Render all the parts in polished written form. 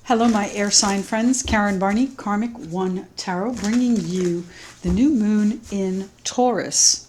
Hello, my air sign friends. Karen Barney, Karmic One Tarot, bringing you the new moon in Taurus.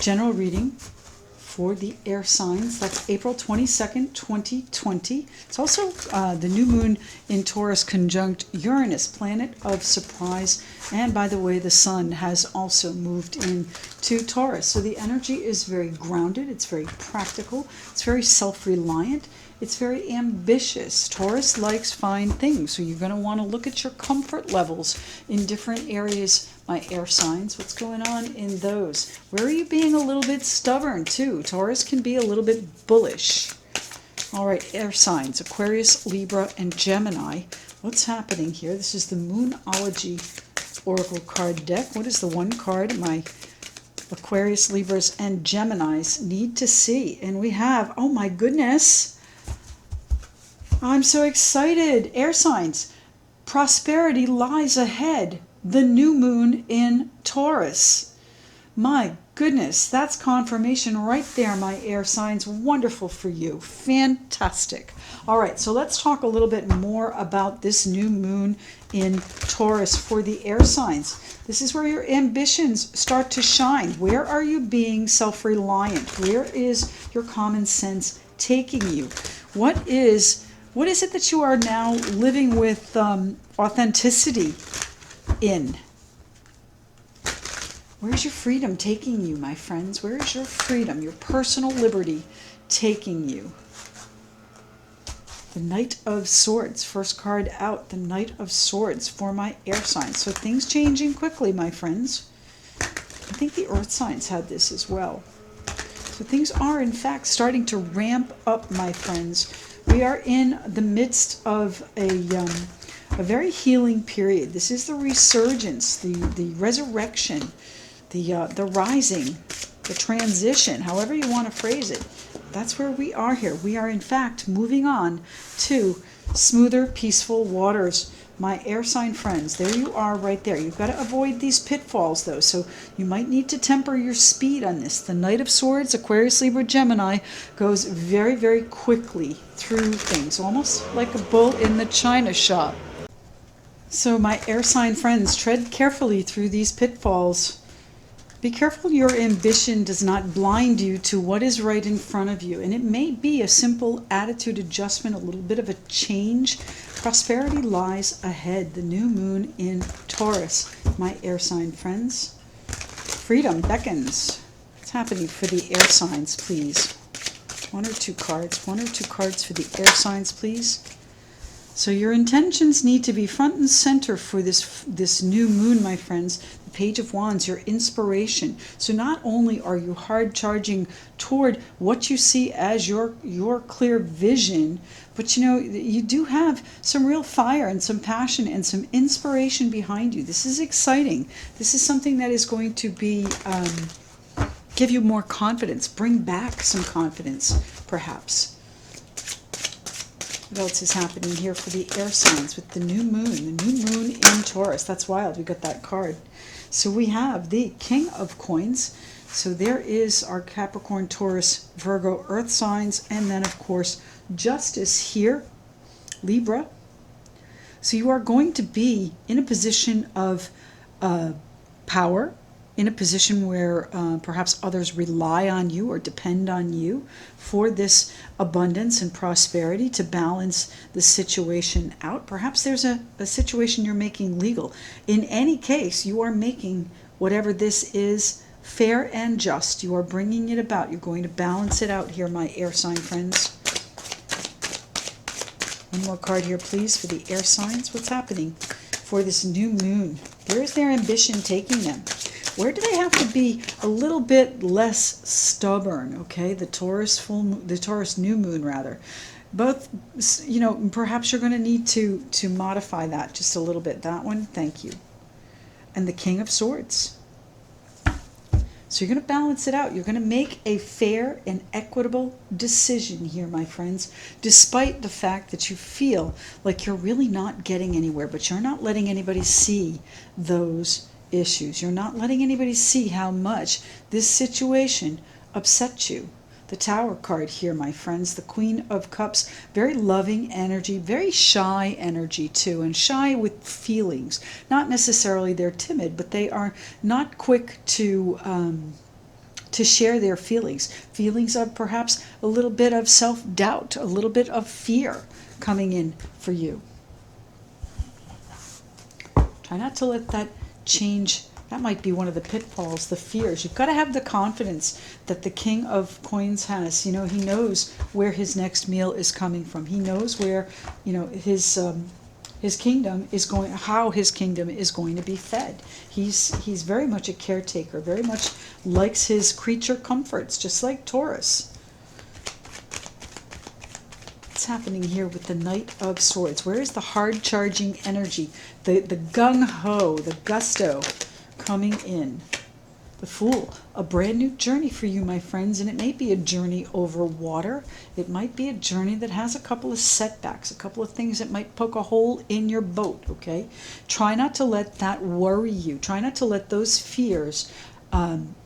General reading for the air signs. That's April 22nd, 2020. It's also the new moon in Taurus conjunct Uranus, planet of surprise. And by the way, the sun has also moved into Taurus. So the energy is very grounded. It's very practical. It's very self-reliant. It's very ambitious. Taurus likes fine things, so you're going to want to look at your comfort levels in different areas, my air signs. What's going on in those? Where are you being a little bit stubborn, too? Taurus can be a little bit bullish. All right, air signs, Aquarius, Libra, and Gemini. What's happening here? This is the Moonology Oracle card deck. What is the one card my Aquarius, Libras, and Geminis need to see? And we have, oh my goodness, I'm so excited. Air signs. Prosperity lies ahead. The new moon in Taurus. My goodness, that's confirmation right there, my air signs. Wonderful for you. Fantastic. All right, so let's talk a little bit more about this new moon in Taurus for the air signs. This is where your ambitions start to shine. Where are you being self-reliant? Where is your common sense taking you? What is it that you are now living with authenticity in? Where's your freedom taking you, my friends? Where is your freedom, your personal liberty taking you? The Knight of Swords, first card out, the Knight of Swords for my air signs. So things changing quickly, my friends. I think the earth signs had this as well. So things are, in fact, starting to ramp up, my friends. We are in the midst of a very healing period. This is the resurgence, the resurrection, the rising, the transition, however you want to phrase it. That's where we are here. We are, in fact, moving on to smoother, peaceful waters. My air sign friends, there you are right there. You've got to avoid these pitfalls, though, so you might need to temper your speed on this. The Knight of Swords, Aquarius, Libra, Gemini, goes very, very quickly through things, almost like a bull in the china shop. So my air sign friends, tread carefully through these pitfalls. Be careful your ambition does not blind you to what is right in front of you. And it may be a simple attitude adjustment, a little bit of a change. Prosperity lies ahead. The new moon in Taurus, my air sign friends. Freedom beckons. What's happening for the air signs, please? One or two cards for the air signs, please. So your intentions need to be front and center for this new moon, my friends. The Page of Wands, your inspiration. So not only are you hard charging toward what you see as your clear vision, but you do have some real fire and some passion and some inspiration behind you. This is exciting. This is something that is going to be give you more confidence, bring back some confidence, perhaps. What else is happening here for the air signs with the new moon? The new moon in Taurus. That's wild. We got that card. So we have the King of Coins. So there is our Capricorn, Taurus, Virgo, Earth signs. And then, of course, Justice here, Libra. So you are going to be in a position of power, in a position where perhaps others rely on you or depend on you for this abundance and prosperity to balance the situation out. Perhaps there's a situation you're making legal. In any case, you are making whatever this is fair and just. You are bringing it about. You're going to balance it out here, my air sign friends. One more card here, please, for the air signs. What's happening for this new moon? Where is their ambition taking them? Where do they have to be a little bit less stubborn? Okay, the Taurus new moon rather. Both, perhaps you're going to need to modify that just a little bit. That one, thank you. And the King of Swords. So you're going to balance it out. You're going to make a fair and equitable decision here, my friends, despite the fact that you feel like you're really not getting anywhere, but you're not letting anybody see those issues. You're not letting anybody see how much this situation upsets you. The Tower card here, my friends, the Queen of Cups, very loving energy, very shy energy too, and shy with feelings. Not necessarily they're timid, but they are not quick to share their feelings. Feelings of perhaps a little bit of self-doubt, a little bit of fear coming in for you. Try not to let that change. That might be one of the pitfalls, the fears. You've got to have the confidence that the King of Coins has. You know, he knows where his next meal is coming from. He knows where, you know, his kingdom is going, how his kingdom is going to be fed. He's very much a caretaker, very much likes his creature comforts, just like Taurus. What's happening here with the Knight of Swords? Where is the hard charging energy, the gung-ho, the gusto coming in? The Fool, a brand new journey for you, my friends, and it may be a journey over water. It might be a journey that has a couple of setbacks, a couple of things that might poke a hole in your boat, okay? Try not to let that worry you. Try not to let those fears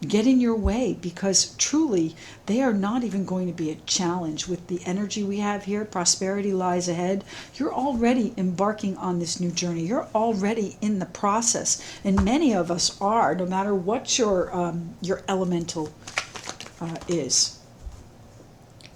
get in your way, because truly they are not even going to be a challenge with the energy we have here. Prosperity lies ahead. You're already embarking on this new journey. You're already in the process, and many of us are, no matter what your elemental is.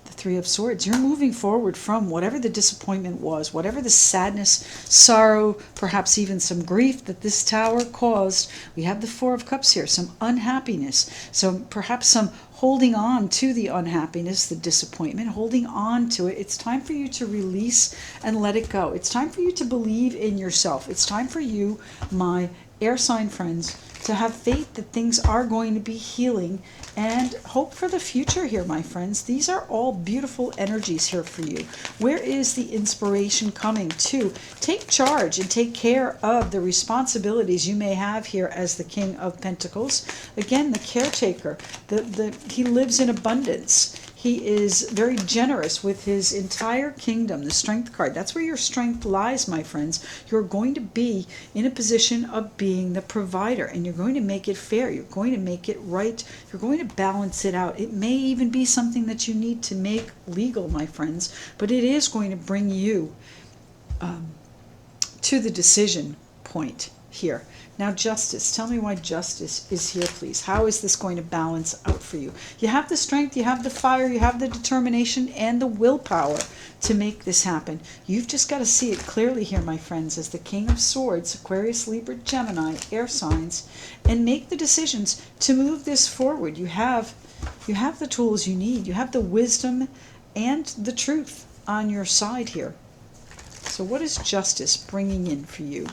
Three of Swords. You're moving forward from whatever the disappointment was, whatever the sadness, sorrow, perhaps even some grief that this Tower caused. We have the Four of Cups here, some unhappiness, so perhaps some holding on to the unhappiness, the disappointment, holding on to it. It's time for you to release and let it go. It's time for you to believe in yourself. It's time for you, my air sign friends, to have faith that things are going to be healing, and hope for the future here, my friends. These are all beautiful energies here for you. Where is the inspiration coming to? Take charge and take care of the responsibilities you may have here as the King of Pentacles. Again, the caretaker. He lives in abundance. He is very generous with his entire kingdom. The Strength card, that's where your strength lies, my friends. You're going to be in a position of being the provider, and you're going to make it fair. You're going to make it right. You're going to balance it out. It may even be something that you need to make legal, my friends, but it is going to bring you to the decision point here. Now, justice. Tell me why justice is here, please. How is this going to balance out for you? You have the strength, you have the fire, you have the determination and the willpower to make this happen. You've just got to see it clearly here, my friends, as the King of Swords, Aquarius, Libra, Gemini, air signs, and make the decisions to move this forward. You have the tools you need. You have the wisdom and the truth on your side here. So what is justice bringing in for you,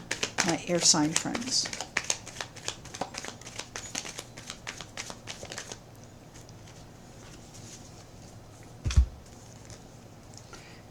my air sign friends?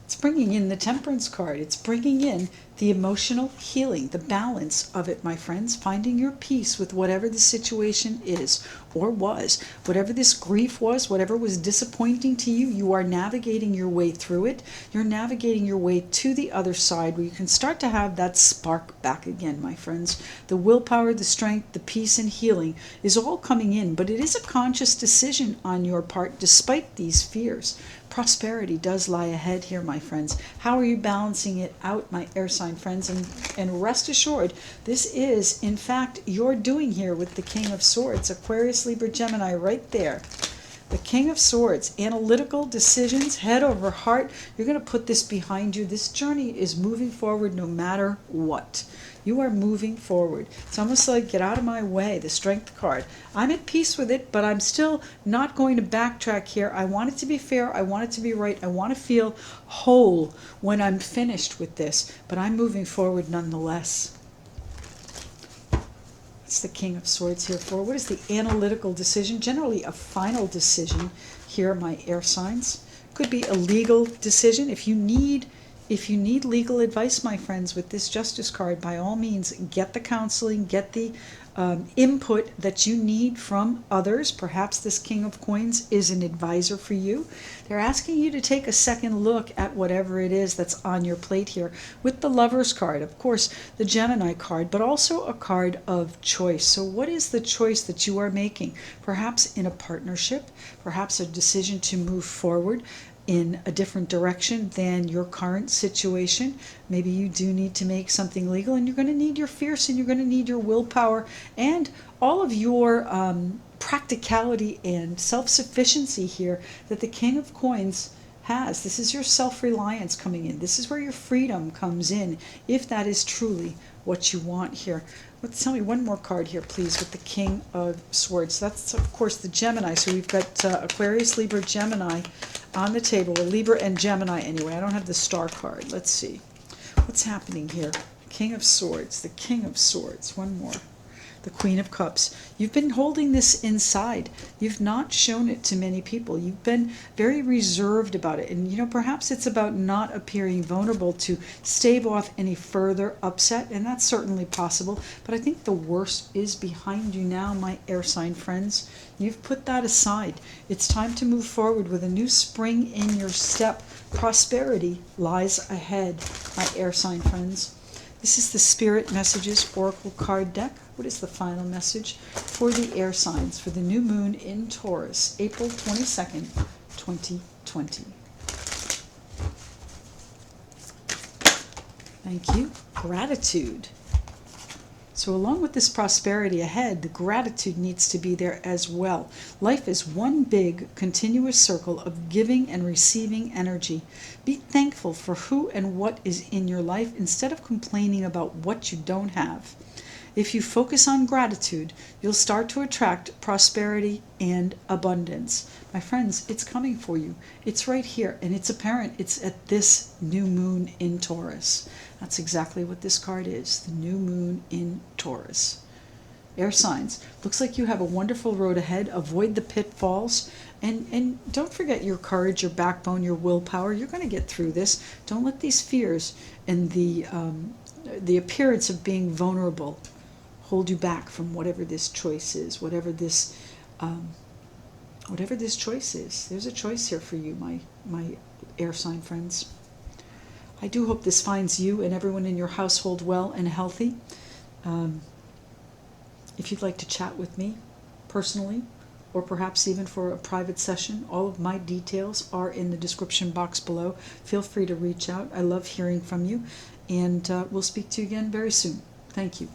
It's bringing in the Temperance card. It's bringing in the emotional healing, the balance of it, my friends, finding your peace with whatever the situation is or was, whatever this grief was, whatever was disappointing to you. You are navigating your way through it. You're navigating your way to the other side where you can start to have that spark back again, my friends. The willpower, the strength, the peace and healing is all coming in, but it is a conscious decision on your part despite these fears. Prosperity does lie ahead here, my friends. How are you balancing it out, my air sign friends? And rest assured, this is, in fact, your doing here with the King of Swords, Aquarius, Libra, Gemini, right there. The King of Swords, analytical decisions, head over heart. You're going to put this behind you. This journey is moving forward no matter what. You are moving forward. It's almost like, get out of my way, the Strength card. I'm at peace with it, but I'm still not going to backtrack here. I want it to be fair. I want it to be right. I want to feel whole when I'm finished with this, but I'm moving forward nonetheless. What's the King of Swords here for? What is the analytical decision? Generally a final decision here, my air signs. Could be a legal decision. If you need legal advice, my friends, with this Justice card, by all means, get the counseling, get the input that you need from others. Perhaps this King of Coins is an advisor for you. They're asking you to take a second look at whatever it is that's on your plate here with the Lovers card, of course, the Gemini card, but also a card of choice. So what is the choice that you are making? Perhaps in a partnership, perhaps a decision to move forward in a different direction than your current situation. Maybe you do need to make something legal, and you're going to need your fierce, and you're going to need your willpower and all of your practicality and self-sufficiency here that the King of Coins has. This is your self-reliance coming in. This is where your freedom comes in, if that is truly what you want here. Let's tell me one more card here, please, with the King of Swords. That's, of course, the Gemini. So we've got Aquarius, Libra, Gemini on the table, or Libra and Gemini anyway. I don't have the star card. Let's see. What's happening here? King of Swords, the King of Swords. One more. The Queen of Cups. You've been holding this inside. You've not shown it to many people. You've been very reserved about it. And, you know, perhaps it's about not appearing vulnerable to stave off any further upset, and that's certainly possible. But I think the worst is behind you now, my air sign friends. You've put that aside. It's time to move forward with a new spring in your step. Prosperity lies ahead, my air sign friends. This is the Spirit Messages Oracle card deck. What is the final message for the air signs for the new moon in Taurus, April 22nd, 2020? Thank you. Gratitude. So along with this prosperity ahead, the gratitude needs to be there as well. Life is one big, continuous circle of giving and receiving energy. Be thankful for who and what is in your life instead of complaining about what you don't have. If you focus on gratitude, you'll start to attract prosperity and abundance. My friends, it's coming for you. It's right here, and it's apparent. It's at this new moon in Taurus. That's exactly what this card is, the new moon in Taurus. Air signs, looks like you have a wonderful road ahead. Avoid the pitfalls, and don't forget your courage, your backbone, your willpower. You're going to get through this. Don't let these fears and the appearance of being vulnerable hold you back from whatever this choice is, whatever this choice is. There's a choice here for you, my air sign friends. I do hope this finds you and everyone in your household well and healthy. If you'd like to chat with me personally, or perhaps even for a private session, all of my details are in the description box below. Feel free to reach out. I love hearing from you, and we'll speak to you again very soon. Thank you.